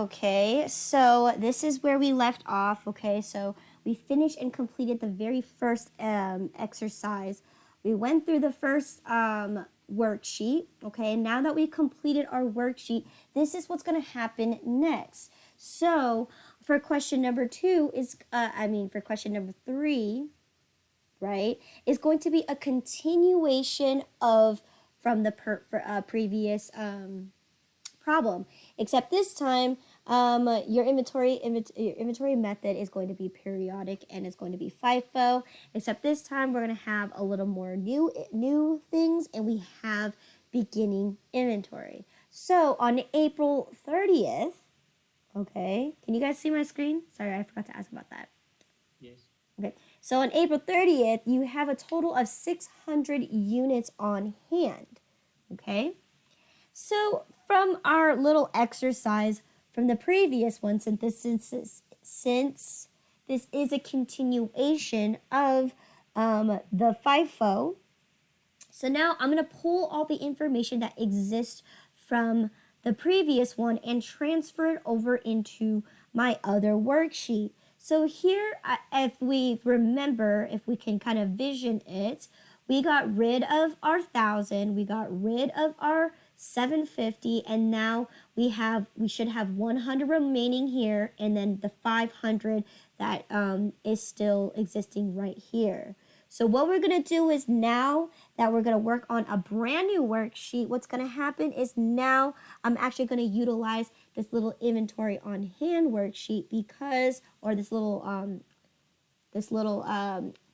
Okay, so this is where we left off. Okay, so we finished and completed the very first exercise. We went through the first worksheet. Okay, now that we completed our worksheet, this is what's going to happen next. So for question number for question number 3, right, is going to be a continuation of from the previous problem, except this time your inventory method is going to be periodic and it's going to be FIFO, except this time we're going to have a little more new things, and we have beginning inventory. So on April 30th, okay, can you guys see my screen? Sorry, I forgot to ask about that. Yes. Okay, so on April 30th, you have a total of 600 units on hand, okay? So from our little exercise from the previous one, since this is a continuation of the FIFO, so now I'm going to pull all the information that exists from the previous one and transfer it over into my other worksheet. So here, if we remember, if we can kind of vision it, we got rid of our 1,000, we got rid of our 750, and now we should have 100 remaining here, and then the 500 that is still existing right here. So what we're going to do is, now that we're going to work on a brand new worksheet, what's going to happen is now I'm actually going to utilize this little inventory on hand worksheet because, or this little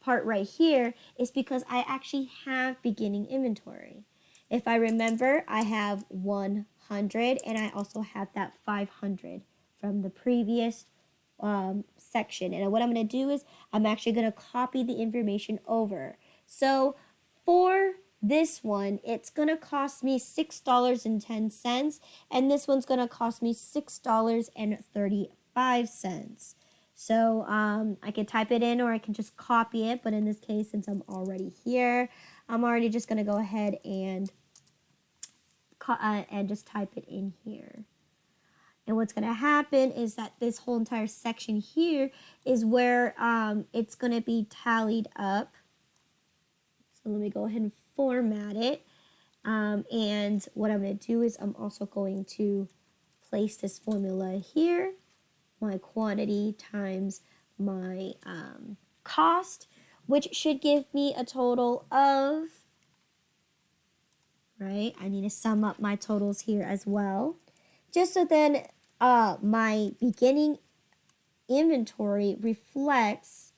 part right here is because I actually have beginning inventory. If I remember, I have 100 and I also have that 500 from the previous section. And what I'm going to do is I'm actually going to copy the information over. So for this one, it's going to cost me $6.10, and this one's going to cost me $6.35. So I can type it in or I can just copy it, but in this case, since I'm already here, I'm already just going to go ahead and just type it in here. And what's going to happen is that this whole entire section here is where it's going to be tallied up. So let me go ahead and format it. And what I'm going to do is I'm also going to place this formula here, my quantity times my cost, which should give me a total of, right, I need to sum up my totals here as well. Just so then my beginning inventory reflects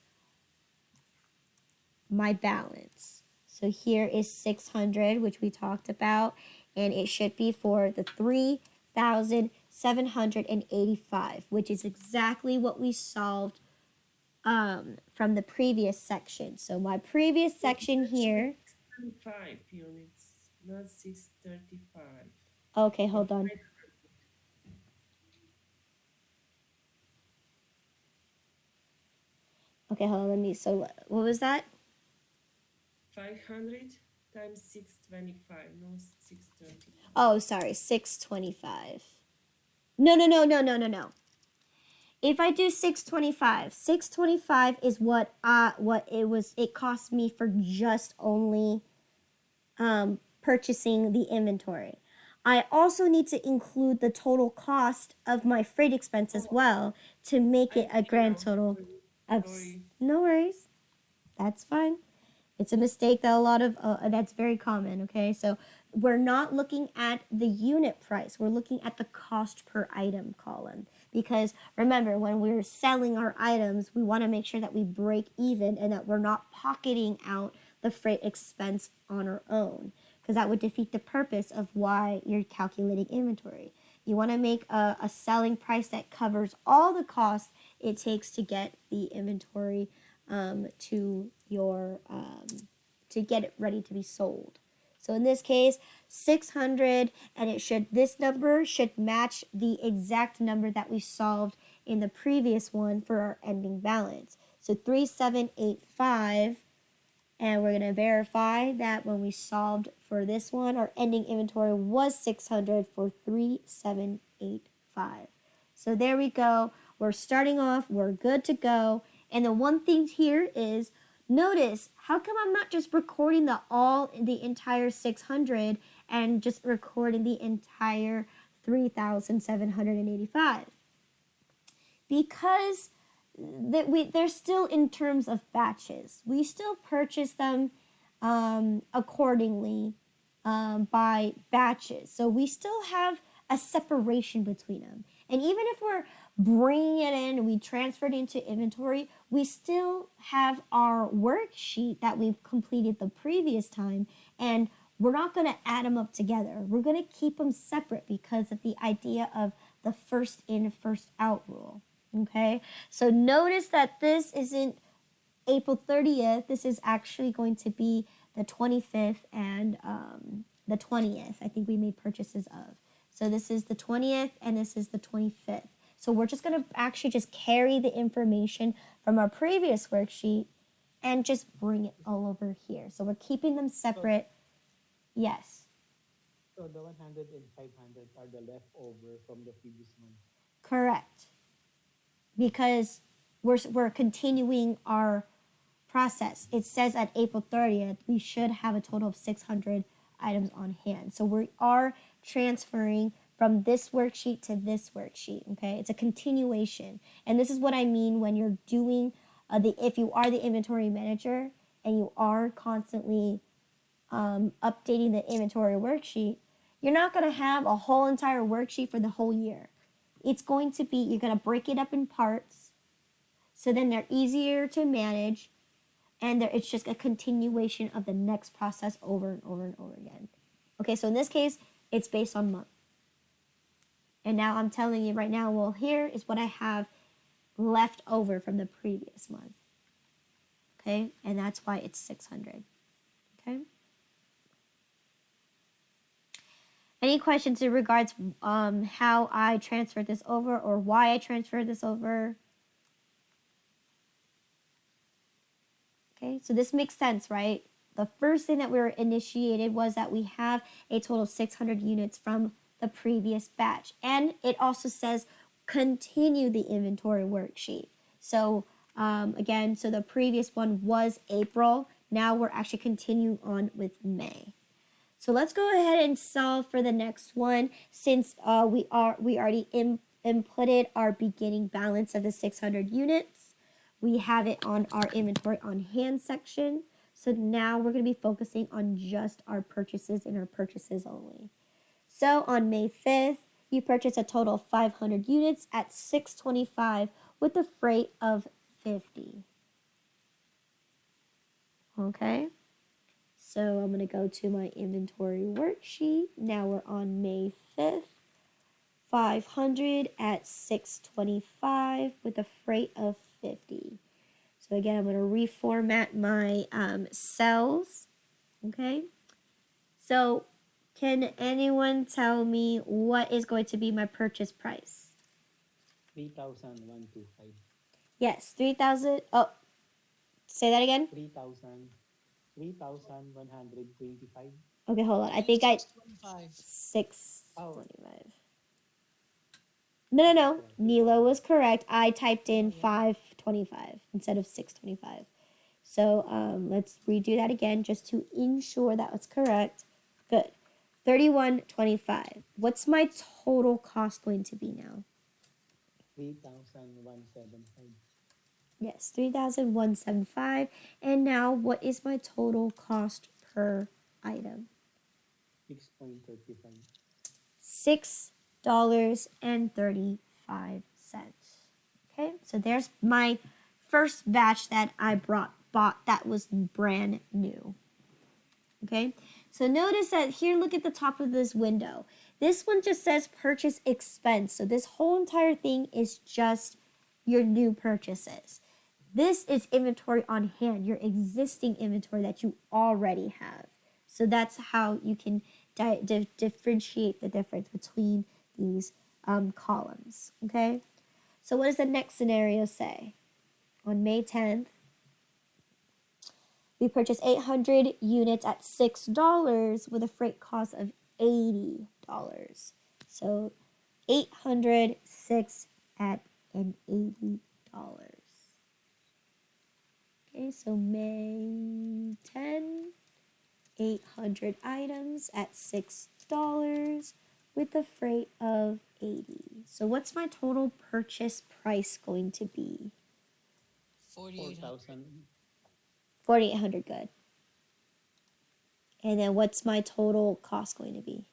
my balance. So here is 600, which we talked about, and it should be for the 3,785, which is exactly what we solved from the previous section. So my previous section here. 5 units, not 635. Okay, hold on. Okay, hold on. Let me. So what was that? 500 times 625, no 630. Oh, sorry, 625. No. If I do 625 is what it cost me for just only purchasing the inventory. I also need to include the total cost of my freight expense as well to make it a grand total of. No worries, that's fine. It's a mistake that a lot of that's very common. Okay, so we're not looking at the unit price, we're looking at the cost per item column, because remember, when we're selling our items, we want to make sure that we break even and that we're not pocketing out the freight expense on our own, because that would defeat the purpose of why you're calculating inventory. You want to make a selling price that covers all the costs it takes to get the inventory to your to get it ready to be sold. So in this case, 600, and this number should match the exact number that we solved in the previous one for our ending balance. So 3785, and we're going to verify that when we solved for this one, our ending inventory was 600 for 3785. So there we go. We're starting off. We're good to go. And the one thing here is, notice, how come I'm not just recording the entire 600 and just recording the entire 3,785? Because they're still in terms of batches. We still purchase them accordingly by batches. So we still have a separation between them. And even if we're bringing it in and we transferred into inventory, we still have our worksheet that we've completed the previous time, and we're not going to add them up together. We're going to keep them separate because of the idea of the first in, first out rule. Okay, so notice that this isn't April 30th. This is actually going to be the 25th and the 20th. I think we made purchases of. So this is the 20th and this is the 25th. So we're just going to actually just carry the information from our previous worksheet and just bring it all over here. So we're keeping them separate. Yes. So the 100 and 500 are the leftover from the previous month. Correct. Because we're continuing our process. It says at April 30th, we should have a total of 600 items on hand. So we are transferring from this worksheet to this worksheet, okay? It's a continuation. And this is what I mean when you're doing, if you are the inventory manager and you are constantly updating the inventory worksheet, you're not gonna have a whole entire worksheet for the whole year. It's going to be, you're going to break it up in parts, so then they're easier to manage, and it's just a continuation of the next process over and over and over again. Okay, so in this case, it's based on month. And now I'm telling you right now, well, here is what I have left over from the previous month. Okay, and that's why it's 600. Okay. Any questions in regards how I transferred this over or why I transferred this over? Okay, so this makes sense, right? The first thing that we were initiated was that we have a total of 600 units from the previous batch. And it also says continue the inventory worksheet. So again, so the previous one was April. Now we're actually continuing on with May. So let's go ahead and solve for the next one, since we already inputted our beginning balance of the 600 units. We have it on our inventory on hand section. So now we're going to be focusing on just our purchases and our purchases only. So on May 5th, you purchased a total of 500 units at $6.25 with a freight of $50. Okay. So I'm going to go to my inventory worksheet. Now we're on May 5th. 500 at $6.25 with a freight of $50. So again, I'm going to reformat my cells. Okay. So can anyone tell me what is going to be my purchase price? 3,125. Yes, 3,000. Oh, say that again. 3,125. Okay, hold on. I think I 625. 625. No. Nilo was correct. I typed in 525 instead of 625. So let's redo that again just to ensure that was correct. Good. 3125. What's my total cost going to be now? 3,175. Yes, 3,175. And now what is my total cost per item? 6.35. $6.35. Okay, so there's my first batch that I bought that was brand new. Okay, so notice that here, look at the top of this window. This one just says purchase expense. So this whole entire thing is just your new purchases. This is inventory on hand, your existing inventory that you already have. So that's how you can differentiate the difference between these columns, okay? So what does the next scenario say? On May 10th, we purchased 800 units at $6 with a freight cost of $80. So 800, 6, at an $80. Okay, so May 10, 800 items at $6 with a freight of 80. So what's my total purchase price going to be? 4,800. 4,000. 4,800, good. And then what's my total cost going to be?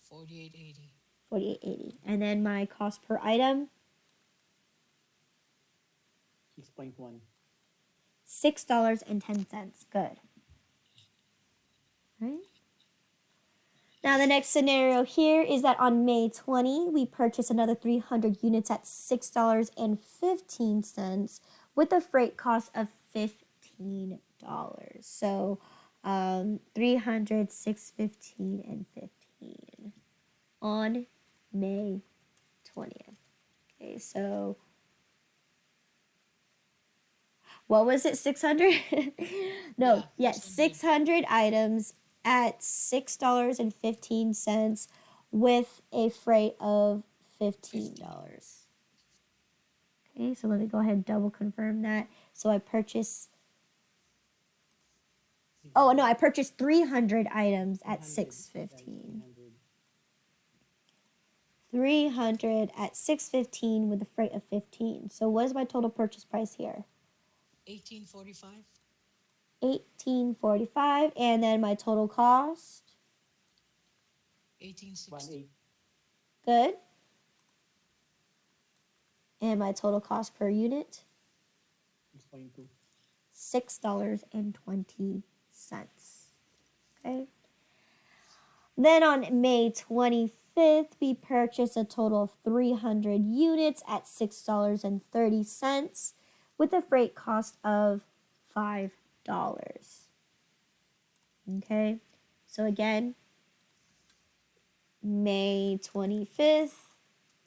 4,880. 4,880. And then my cost per item? 6.1. $6.10. Good. Right? Now, the next scenario here is that on May 20, we purchase another 300 units at $6.15 with a freight cost of $15. So, 300, 615, and 15 on May 20th. Okay, so what was it? 600? No, yes, 600 items at $6.15 with a freight of $15. Okay, so let me go ahead and double confirm that. So I purchased, oh no, I purchased 300 items at 615. 300 at 615 with a freight of 15. So what is my total purchase price here? 1845. 1845, and then my total cost? 1860. 1.8. Good. And my total cost per unit? 6.2. $6.20. Okay. Then on May 25th, we purchased a total of 300 units at $6.30 with a freight cost of $5. Okay. So again, May 25th,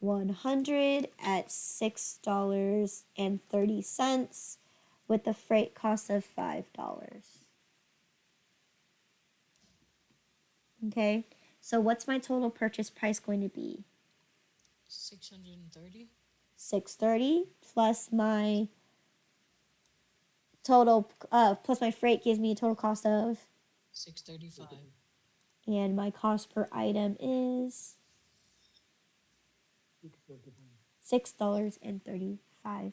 100 at $6.30 with a freight cost of $5. Okay, so what's my total purchase price going to be? 630. $630 plus my total plus my freight gives me a total cost of, 635. and my cost per item is 6.35. $6.35.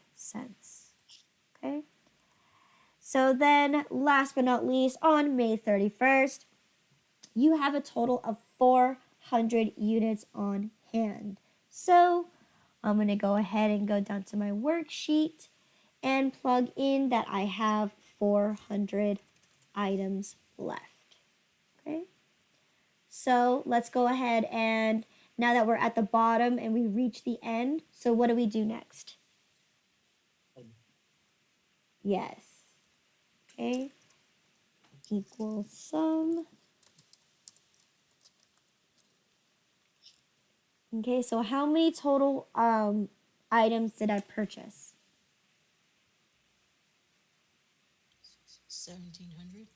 Okay. So then, last but not least, on May 31st, you have a total of 400 units on hand. So I'm going to go ahead and go down to my worksheet and plug in that I have 400 items left. Okay. So let's go ahead and now that we're at the bottom and we reach the end, so what do we do next? Yes. Okay. Equals sum. Okay, so how many total items did I purchase? 1,700.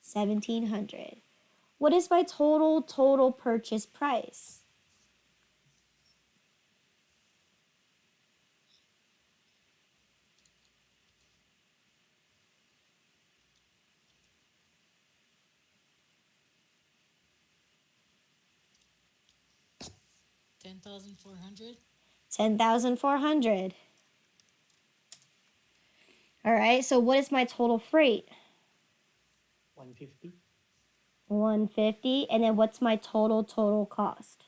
1,700. What is my total purchase price? $10,400. 10,400. All right, so what is my total freight? 150. 150. And then what's my total cost?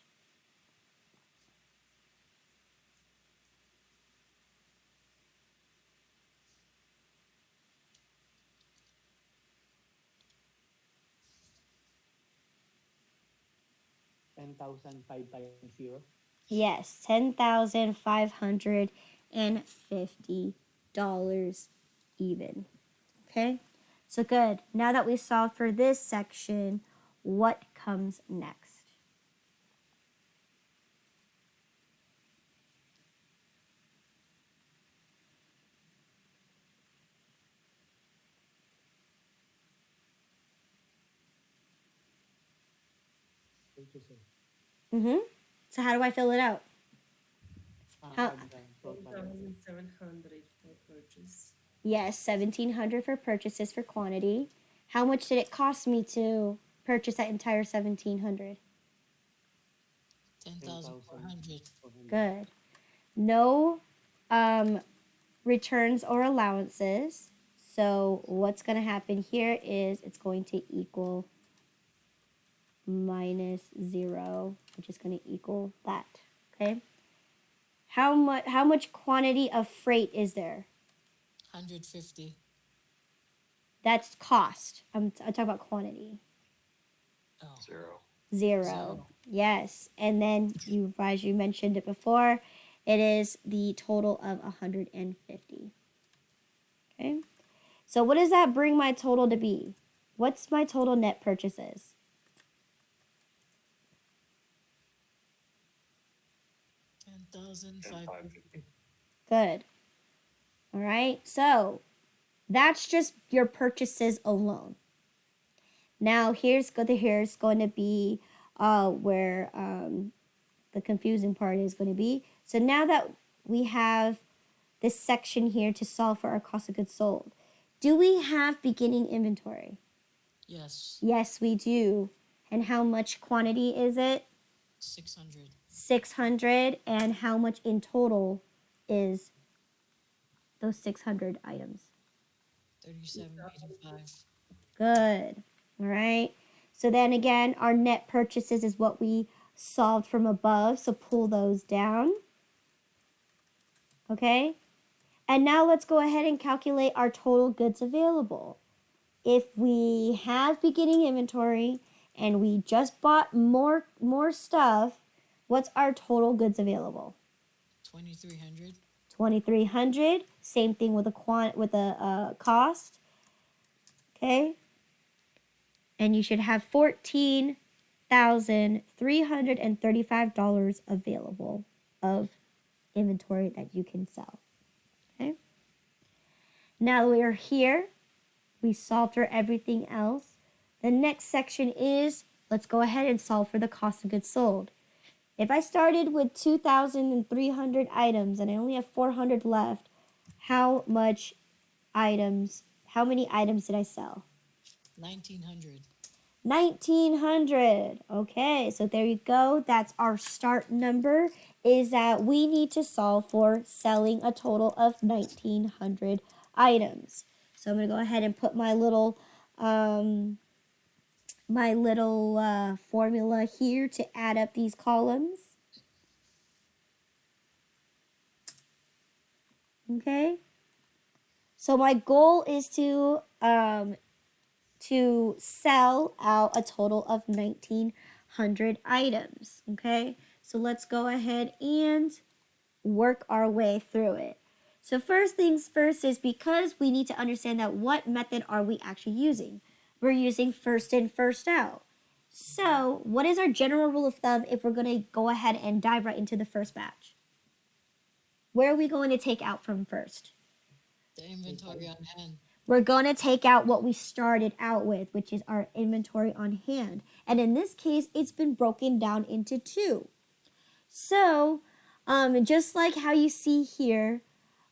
$10,550. Yes, $10,550 even. Okay, so good. Now that we solved for this section, what comes next? Purchaser. Mm-hmm. So how do I fill it out? How, Yes, 1,700 for purchases for quantity. How much did it cost me to purchase that entire 1,700? 10,400. 10,400. Good. No um, returns or allowances. So what's going to happen here is it's going to equal minus 0, which is going to equal that. Okay. How much quantity of freight is there? 150. That's cost. I'm talking about quantity. Oh, 0. Zero. Yes. And then you, as you mentioned it before, it is the total of 150. Okay. So what does that bring my total to be? What's my total net purchases? 10,550. Good. All right. So that's just your purchases alone. Now here's going to be where the confusing part is going to be. So now that we have this section here to solve for our cost of goods sold, do we have beginning inventory? Yes. Yes, we do. And how much quantity is it? 600. 600. And how much in total is those 600 items? 3785. Good. All right. So then again, our net purchases is what we solved from above. So pull those down. Okay. And now let's go ahead and calculate our total goods available. If we have beginning inventory and we just bought more stuff, what's our total goods available? 2,300. 2,300. Same thing with the cost. Okay. And you should have $14,335 available of inventory that you can sell. Okay. Now that we are here, we solved for everything else. The next section is, let's go ahead and solve for the cost of goods sold. If I started with 2,300 items and I only have 400 left, how many items did I sell? 1,900. 1,900. Okay, so there you go. That's our start number, is that we need to solve for selling a total of 1,900 items. So I'm going to go ahead and put my little formula here to add up these columns. Okay. So my goal is to sell out a total of 1,900 items. Okay. So let's go ahead and work our way through it. So first things first is, because we need to understand that what method are we actually using? We're using first in, first out. So what is our general rule of thumb if we're going to go ahead and dive right into the first batch? Where are we going to take out from first? The inventory on hand. We're going to take out what we started out with, which is our inventory on hand. And in this case, it's been broken down into 2. So just like how you see here,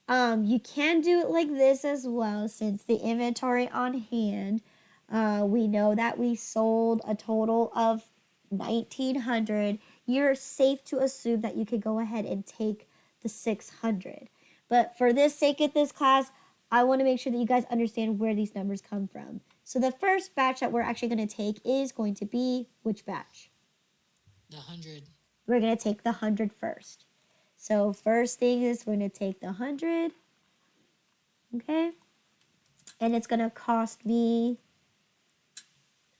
you can do it like this as well. Since the inventory on hand, we know that we sold a total of 1,900. You're safe to assume that you could go ahead and take the 600. But for the sake of this class, I want to make sure that you guys understand where these numbers come from. So the first batch that we're actually going to take is going to be which batch? The 100. We're going to take the 100 first. So first thing is we're going to take the 100. Okay. And it's going to cost me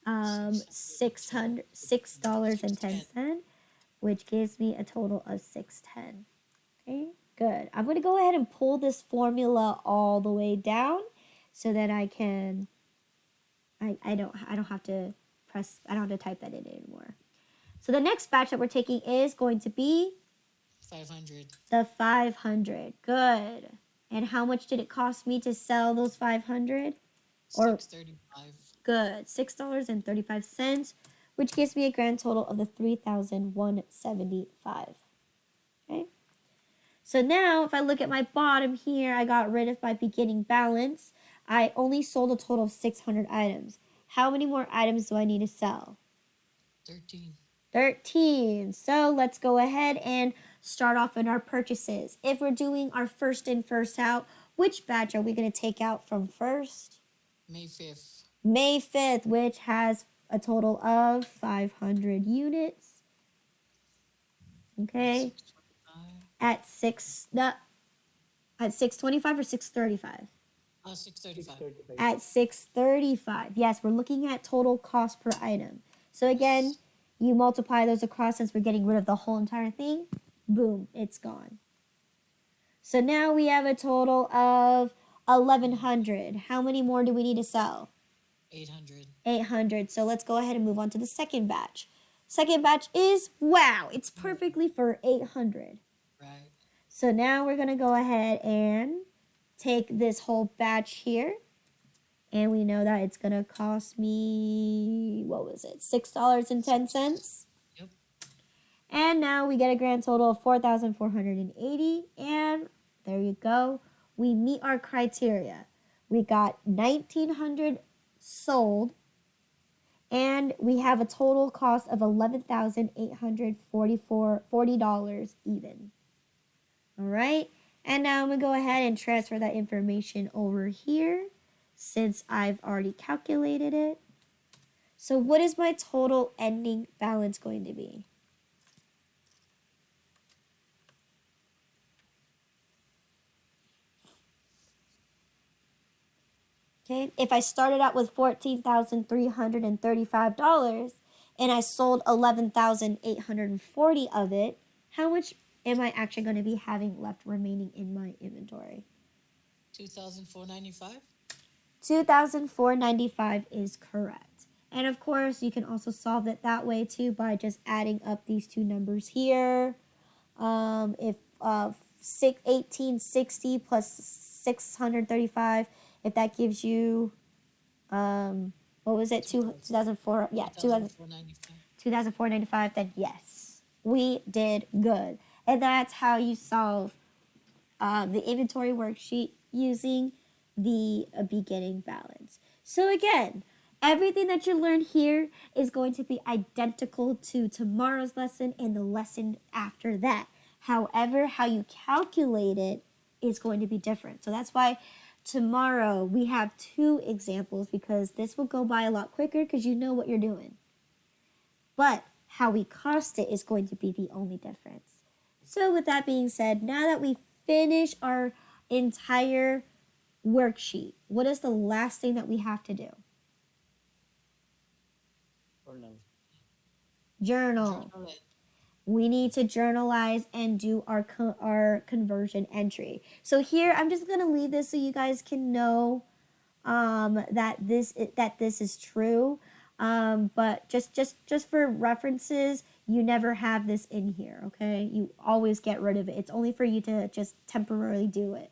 $6.10, which gives me a total of 610. Okay, good. I'm going to go ahead and pull this formula all the way down so that I can, I don't have to type that in anymore. So the next batch that we're taking is going to be 500. the 500. Good. And how much did it cost me to sell those 500? Or 635. good, $6.35, which gives me a grand total of the 3,175. Okay. So now if I look at my bottom here, I got rid of my beginning balance. I only sold a total of 600 items. How many more items do I need to sell? 13. 13. So let's go ahead and start off in our purchases. If we're doing our first in, first out, which batch are we going to take out from first? May 5th. May 5th, which has a total of 500 units. Okay. 625. At 625 or 635? 635. 635. At 635. Yes, we're looking at total cost per item. So again, you multiply those across since we're getting rid of the whole entire thing. Boom, it's gone. So now we have a total of 1100. How many more do we need to sell? 800. 800. So let's go ahead and move on to the second batch. Second batch is, wow, it's perfectly for 800. Right. So now we're going to go ahead and take this whole batch here. And we know that it's going to cost me, what was it, $6.10? Yep. And now we get a grand total of 4,480. And there you go. We meet our criteria. We got 1,900 sold. And we have a total cost of $11,840 even. All right. And now I'm going to go ahead and transfer that information over here since I've already calculated it. So what is my total ending balance going to be? Okay, if I started out with $14,335 and I sold 11,840 of it, how much am I actually going to be having left remaining in my inventory? 2,495. 2,495 is correct. And of course, you can also solve it that way too by just adding up these two numbers here. If 1860 plus 635, if that gives you, what was it? 2004, yeah, 2,495. 2,495, then yes, we did good. And that's how you solve the inventory worksheet using the beginning balance. So again, everything that you learned here is going to be identical to tomorrow's lesson and the lesson after that. However, how you calculate it is going to be different. So that's why tomorrow we have two examples because this will go by a lot quicker because you know what you're doing. But how we cost it is going to be the only difference. So with that being said, now that we finish our entire worksheet, what is the last thing that we have to do? Journal. Journal. Journal it. We need to journalize and do our conversion entry. So here, I'm just gonna leave this so you guys can know that this is true. But just for references, you never have this in here. Okay, you always get rid of it. It's only for you to just temporarily do it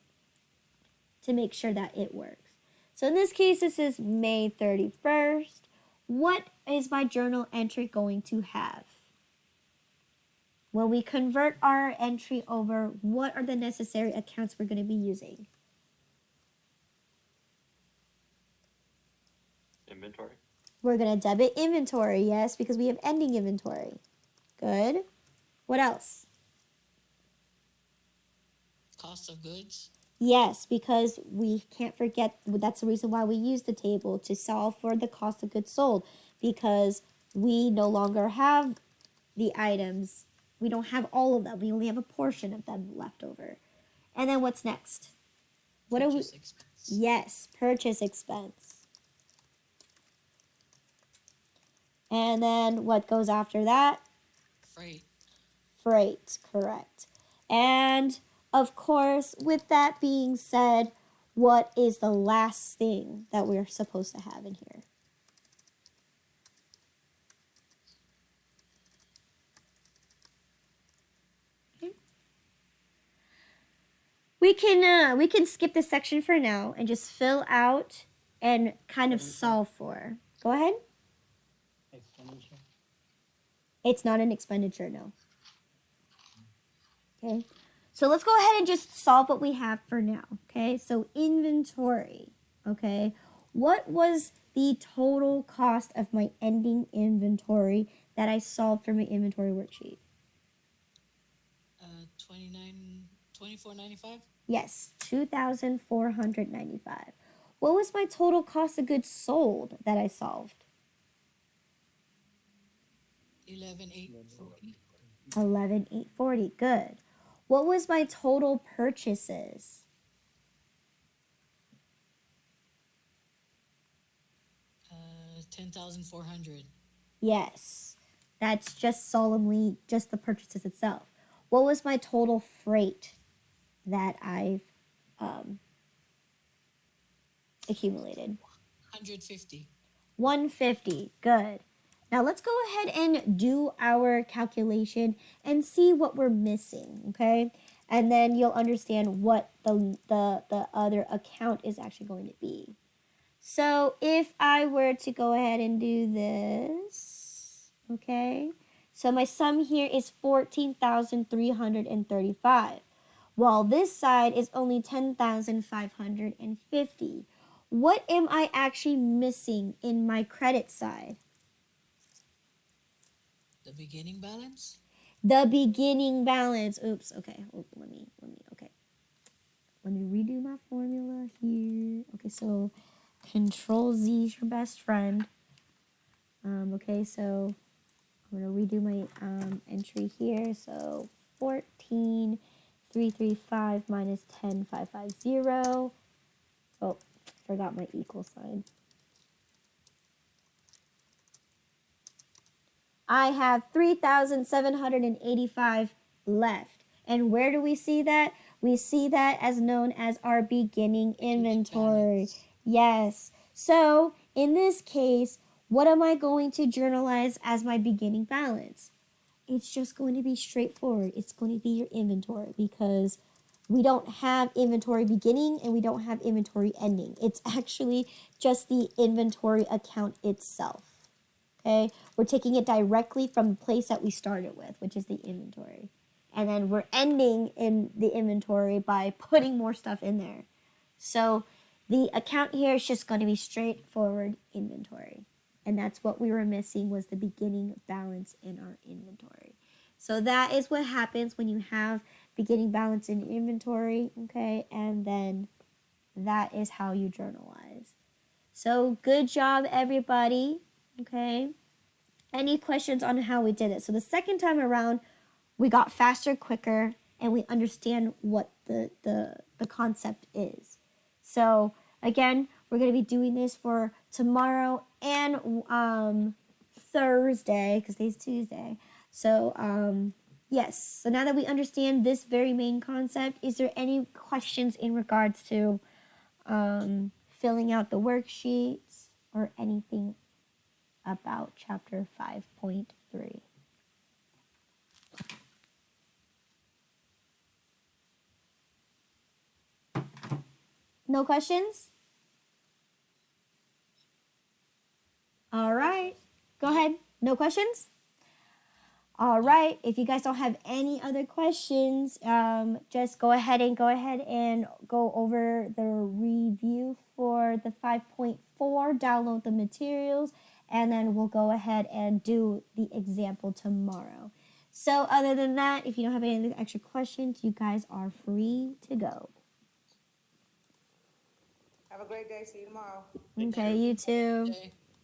to make sure that it works. So in this case, this is May 31st. What is my journal entry going to have? When we convert our entry over, what are the necessary accounts we're going to be using? Inventory. We're going to debit inventory, yes, because we have ending inventory. Good. What else? Cost of goods. Yes, because we can't forget, that's the reason why we use the table to solve for the cost of goods sold, because we no longer have the items. We don't have all of them. We only have a portion of them left over. And then what's next? What are we? Purchase expense. Yes, purchase expense. And then what goes after that? Freight. Freight, correct. And of course, with that being said, what is the last thing that we're supposed to have in here? We can skip this section for now and just fill out and kind of solve for. Go ahead. Expenditure. It's not an expenditure, no. Okay. So let's go ahead and just solve what we have for now, okay? So inventory, okay? What was the total cost of my ending inventory that I solved for my inventory worksheet? 24.95. Yes, 2,495. What was my total cost of goods sold that I solved? 11,840. 11,840. Good. What was my total purchases? 10,400. Yes. That's just solemnly just the purchases itself. What was my total freight that I've accumulated? 150. 150. Good. Now let's go ahead and do our calculation and see what we're missing, okay? And then you'll understand what the other account is actually going to be. So if I were to go ahead and do this, okay? So my sum here is 14,335, while this side is only 10,550. What am I actually missing in my credit side? The beginning balance. The beginning balance. Oops, okay. Okay. Let me redo my formula here. Okay, so Control Z is your best friend. Okay, so I'm gonna redo my entry here. So 14,335 minus 10,550. Oh, forgot my equal sign. I have 3,785 left. And where do we see that? We see that as known as our beginning inventory. Balance. Yes. So in this case, what am I going to journalize as my beginning balance? It's just going to be straightforward. It's going to be your inventory because we don't have inventory beginning and we don't have inventory ending. It's actually just the inventory account itself. Okay, we're taking it directly from the place that we started with, which is the inventory. And then we're ending in the inventory by putting more stuff in there. So the account here is just going to be straightforward inventory. And that's what we were missing was the beginning balance in our inventory. So that is what happens when you have beginning balance in inventory, okay? And then that is how you journalize. So good job, everybody, okay? Any questions on how we did it? So the second time around, we got faster, quicker, and we understand what the concept is. So again, we're going to be doing this for tomorrow and Thursday because today's Tuesday. So yes. So now that we understand this very main concept, is there any questions in regards to filling out the worksheets or anything about chapter 5.3? No questions? All right. Go ahead. No questions? All right. If you guys don't have any other questions, just go ahead and go over the review for the 5.4, download the materials, and then we'll go ahead and do the example tomorrow. So other than that, if you don't have any extra questions, you guys are free to go. Have a great day. See you tomorrow. Okay, you too. Okay.